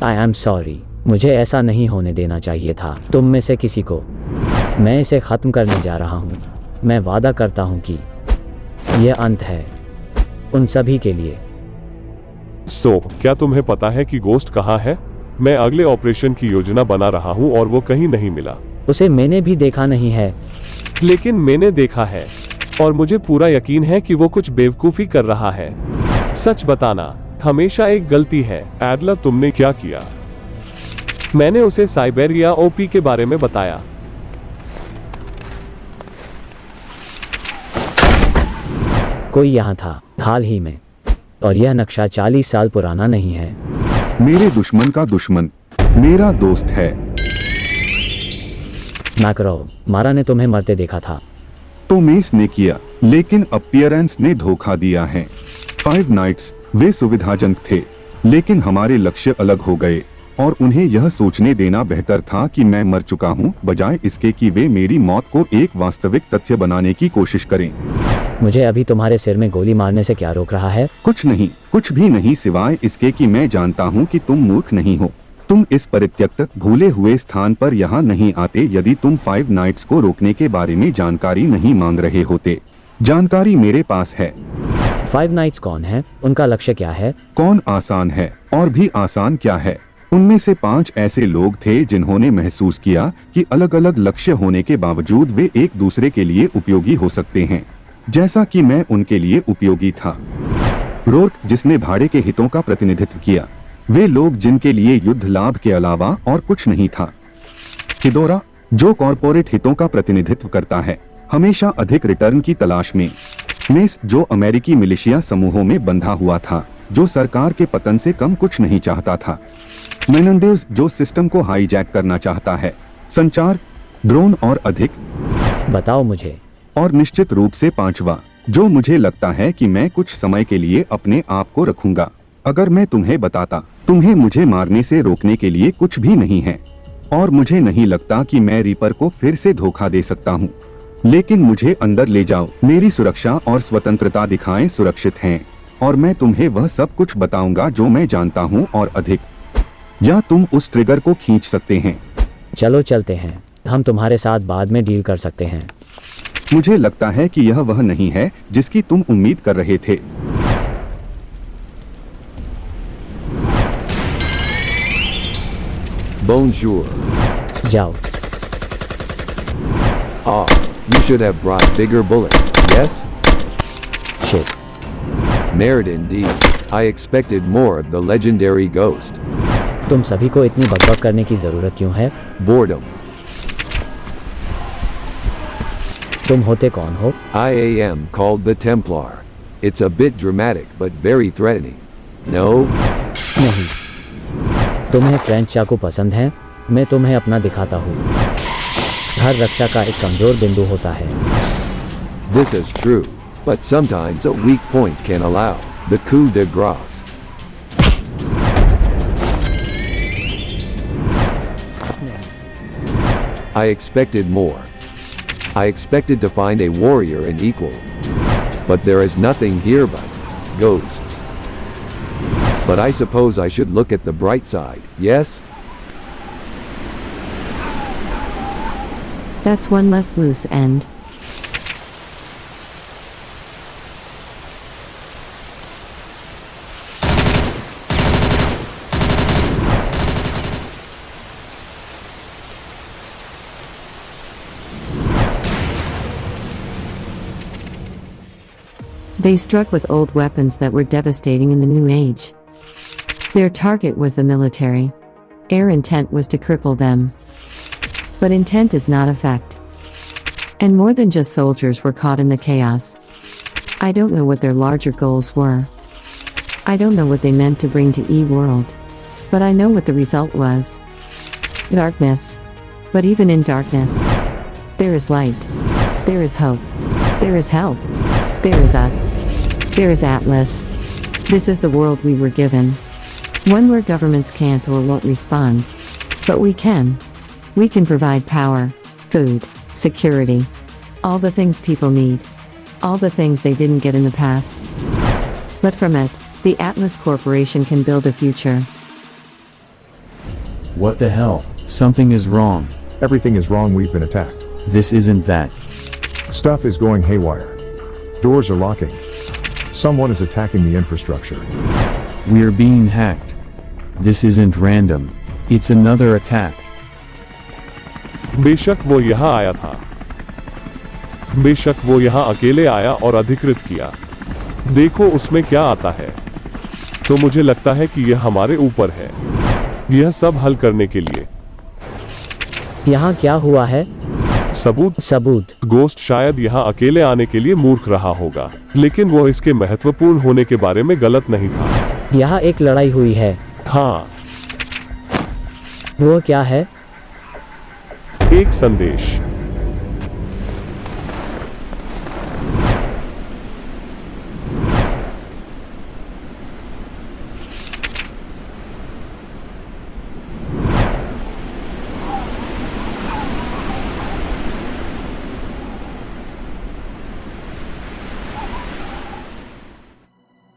I am sorry, मुझे ऐसा नहीं होने देना चाहिए था तुम में से किसी को। मैं इसे ख़त्म करने जा रहा हूँ। मैं वादा करता हूँ कि यह अंत है उन सभी के लिए। क्या तुम्हें पता है कि गोस्ट कहाँ है? मैं अगले ऑपरेशन की योजना बना रहा हूँ और वो कहीं नहीं मिला। उसे मैंने भी देखा नहीं है। लेकिन मैंने देखा है और मुझे पूरा यकीन है कि वो कुछ बेवकूफ़ी कर रहा है। सच बताना हमेशा एक गलती है। एडलर, तुमने क्या किया? मैंने उसे साइबेरिया ओपी के बारे में बताया। कोई यहाँ था हाल ही में, और यह नक्शा 40 साल पुराना नहीं है। मेरे दुश्मन का दुश्मन मेरा दोस्त है। मैकरो, मारा ने तुम्हें मरते देखा था। तो मेस ने किया, लेकिन अपीयरेंस ने धोखा दिया है। 5 नाइट्स वे सुविधाजनक थे, लेकिन हमारे लक्ष्य अलग हो गए और उन्हें यह सोचने देना बेहतर था कि मैं मर चुका हूँ, बजाय इसके कि वे मेरी मौत को एक वास्तविक तथ्य बनाने की कोशिश करें। मुझे अभी तुम्हारे सिर में गोली मारने से क्या रोक रहा है? कुछ नहीं, कुछ भी नहीं, सिवाय इसके कि मैं जानता हूँ कि तुम मूर्ख नहीं हो। तुम इस परित्यक्त भूले हुए स्थान पर यहाँ नहीं आते यदि तुम 5 नाइट्स को रोकने के बारे में जानकारी नहीं मांग रहे होते। जानकारी मेरे पास है। 5 नाइट्स कौन है? उनका लक्ष्य क्या है? कौन आसान है, और भी आसान क्या है। उनमें से 5 ऐसे लोग थे जिन्होंने महसूस किया कि अलग अलग लक्ष्य होने के बावजूद वे एक दूसरे के लिए उपयोगी हो सकते हैं, जैसा कि मैं उनके लिए उपयोगी था। रोर्क, जिसने भाड़े के हितों का प्रतिनिधित्व किया, वे लोग जिनके लिए युद्ध लाभ के अलावा और कुछ नहीं था। हिदोरा, जो कॉरपोरेट हितों का प्रतिनिधित्व करता है, हमेशा अधिक रिटर्न की तलाश में। मेस, जो अमेरिकी मिलिशिया समूहों में बंधा हुआ था, जो सरकार के पतन से कम कुछ नहीं चाहता था। मेनेंडेज, जो सिस्टम को हाईजैक करना चाहता है। संचार, ड्रोन और अधिक। बताओ मुझे। और निश्चित रूप से 5वां, जो मुझे लगता है कि मैं कुछ समय के लिए अपने आप को रखूंगा। अगर मैं तुम्हें बताता, तुम्हें मुझे मारने से रोकने के लिए कुछ भी नहीं है, और मुझे नहीं लगता कि मैं रीपर को फिर से धोखा दे सकता हूँ। लेकिन मुझे अंदर ले जाओ, मेरी सुरक्षा और स्वतंत्रता दिखाएं सुरक्षित हैं, और मैं तुम्हें वह सब कुछ बताऊंगा जो मैं जानता हूँ और अधिक। या तुम उस ट्रिगर को खींच सकते हैं। चलो चलते हैं, हम तुम्हारे साथ बाद में डील कर सकते हैं। मुझे लगता है कि यह वह नहीं है जिसकी तुम उम्मीद कर रहे थे। Bonjour. जाओ। You should have brought bigger bullets, yes? Shit. Merit indeed. I expected more of the legendary ghost. तुम सभी को इतनी बकबक करने की जरूरत क्यों है? Boredom. तुम होते कौन हो? I am called the Templar. It's a bit dramatic but very threatening. No? नहीं। तुम्हें फ्रेंच चाकू पसंद है? मैं तुम्हें अपना दिखाता हूँ। हर रक्षा का एक कमजोर बिंदु होता है। This is true, but sometimes a weak point can allow the coup de grace. I expected more. I expected to find a warrior and equal. But there is nothing here but ghosts. But I suppose I should look at the bright side, yes? That's one less loose end. They struck with old weapons that were devastating in the New Age. Their target was the military. Their intent was to cripple them. But intent is not effect. And more than just soldiers were caught in the chaos. I don't know what their larger goals were. I don't know what they meant to bring to E-World. But I know what the result was. Darkness. But even in darkness, there is light. There is hope. There is help. There is us. There is Atlas. This is the world we were given. One where governments can't or won't respond. But we can. We can provide power, food, security. All the things people need. All the things they didn't get in the past. But from it, the Atlas Corporation can build a future. What the hell? Something is wrong. Everything is wrong, we've been attacked. This isn't that. Stuff is going haywire. Doors are locking. Someone is attacking the infrastructure. We're being hacked. This isn't random. It's another attack. बेशक वो यहाँ आया था, बेशक वो यहाँ अकेले आया और अधिकृत किया। देखो उसमें क्या आता है। तो मुझे लगता है कि यह हमारे ऊपर है, यह सब हल करने के लिए। यहाँ क्या हुआ है? सबूत। गोस्ट शायद यहाँ अकेले आने के लिए मूर्ख रहा होगा, लेकिन वो इसके महत्वपूर्ण होने के बारे में गलत नहीं था। यहाँ एक लड़ाई हुई है। हाँ। वो क्या है? एक संदेश।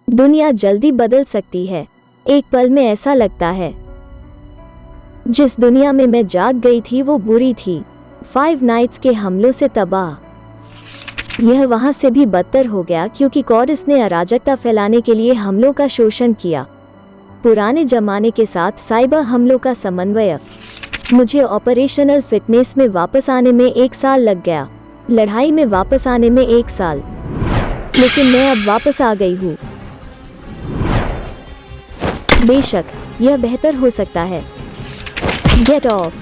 दुनिया जल्दी बदल सकती है, एक पल में ऐसा लगता है। जिस दुनिया में मैं जाग गई थी वो बुरी थी, 5 नाइट्स के हमलों से तबाह। यह वहां से भी बदतर हो गया क्योंकि कॉर्डस ने अराजकता फैलाने के लिए हमलों का शोषण किया। पुराने जमाने के साथ साइबर हमलों का समन्वय। मुझे ऑपरेशनल फिटनेस में वापस आने में 1 साल लग गया, लड़ाई में वापस आने में 1 साल, लेकिन मैं अब वापस आ गई हूँ। बेशक यह बेहतर हो सकता है। Get off.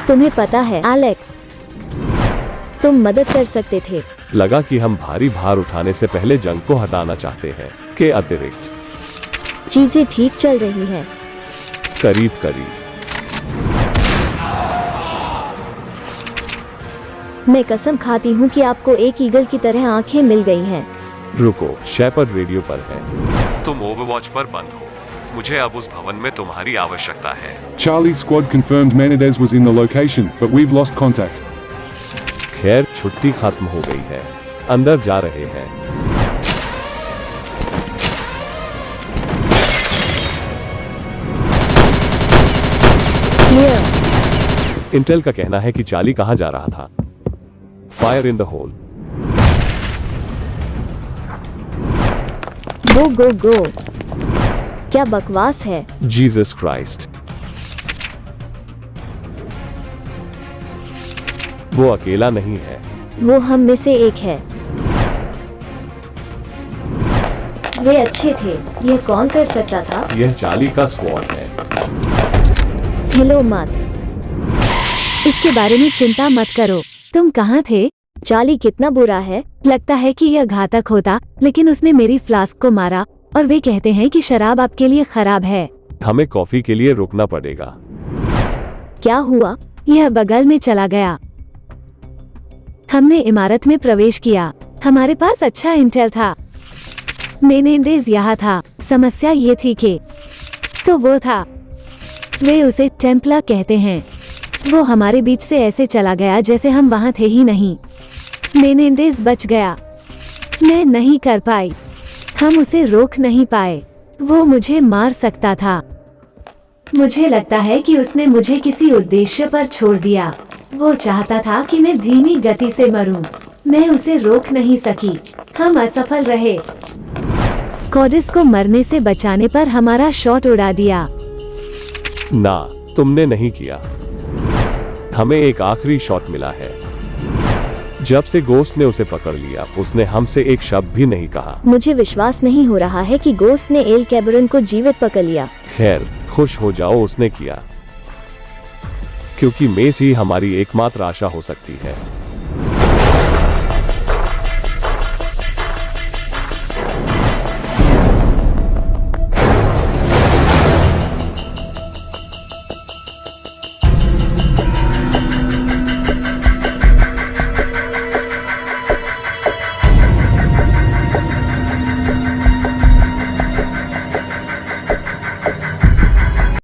तुम्हें पता है एलेक्स, तुम मदद कर सकते थे। लगा कि हम भारी भार उठाने से पहले जंग को हटाना चाहते हैं। के अतिरिक्त चीजें ठीक चल रही हैं। करीब। मैं कसम खाती हूँ कि आपको एक ईगल की तरह आंखें मिल गई हैं। रुको, शेपर्ड रेडियो पर है। तुम ओवरवॉच पर बंद हो। मुझे अब उस भवन में तुम्हारी आवश्यकता है। Charlie's squad confirmed Menendez was in the location, but we've lost contact. खैर, छुट्टी खत्म हो गई है, अंदर जा रहे हैं। इंटेल का कहना है कि चार्ली कहां जा रहा था। Fire in the hole. Go. क्या बकवास है। Jesus Christ. वो अकेला नहीं है, वो हम में से एक है। वे अच्छे थे, यह कौन कर सकता था? यह चार्ली का स्क्वाड है। हिलो मत, इसके बारे में चिंता मत करो। तुम कहाँ थे? चार्ली कितना बुरा है। लगता है कि यह घातक होता, लेकिन उसने मेरी फ्लास्क को मारा और वे कहते हैं कि शराब आपके लिए खराब है। हमें कॉफी के लिए रुकना पड़ेगा। क्या हुआ? यह बगल में चला गया। हमने इमारत में प्रवेश किया। हमारे पास अच्छा इंटेल था। मेनेंडेज यहाँ था। समस्या ये थी कि तो वो था। वे उसे टेम्पला कहते हैं। वो हमारे बीच से ऐसे चला गया जैसे हम वहाँ थे ही नहीं। मेनेंडेज बच गया। मैं नहीं कर पाई। हम उसे रोक नहीं पाए। वो मुझे मार सकता था। मुझे लगता है कि उसने मुझे किसी उद्देश्य पर छोड़ दिया। वो चाहता था कि मैं धीमी गति से मरूं। मैं उसे रोक नहीं सकी। हम असफल रहे। कॉर्डस को मरने से बचाने पर हमारा शॉट उड़ा दिया। ना, तुमने नहीं किया। हमें एक आखिरी शॉट मिला है। जब से गोस्ट ने उसे पकड़ लिया, उसने हमसे एक शब्द भी नहीं कहा। मुझे विश्वास नहीं हो रहा है कि गोस्ट ने एल कैबरन को जीवित पकड़ लिया। खैर, खुश हो जाओ उसने किया, क्योंकि मेस ही हमारी एकमात्र आशा हो सकती है।